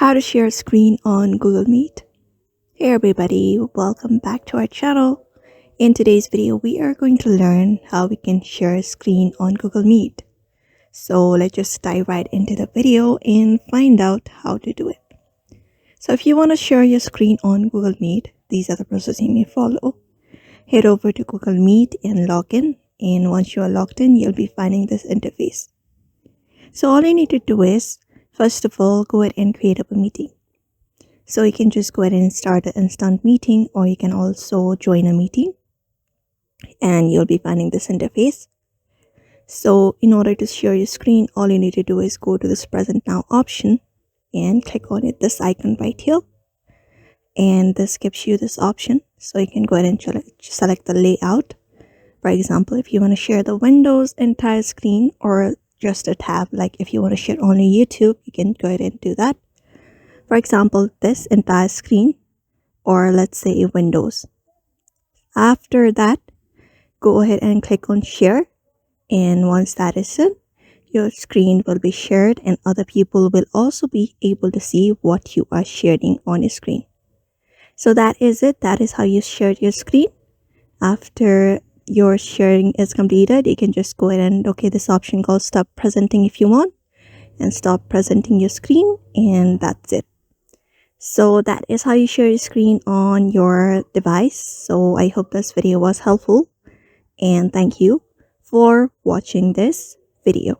How to share screen on Google Meet. Hey everybody, welcome back to our channel. In today's video, we are going to learn how we can share a screen on Google Meet. So let's just dive right into the video and find out how to do it. So if you want to share your screen on Google Meet, these are the processes you may follow. Head over to Google Meet and log in. And once you are logged in, you'll be finding this interface. So all you need to do is, first of all, go ahead and create up a meeting. So you can just go ahead and start an instant meeting, or you can also join a meeting and you'll be finding this interface. So in order to share your screen, all you need to do is go to this present now option and click on it, this icon right here. And this gives you this option. So you can go ahead and select the layout. For example, if you want to share the Windows entire screen or just a tab, like if you want to share only YouTube, you can go ahead and do that. For example, this entire screen, or let's say Windows. After that, go ahead and click on share. And once that is done, your screen will be shared and other people will also be able to see what you are sharing on your screen. So that is it. That is how you share your screen. After your sharing is completed, you can just go ahead and this option called stop presenting if you want, and stop presenting your screen, and that's it. So that is how you share your screen on your device. So I hope this video was helpful, and thank you for watching this video.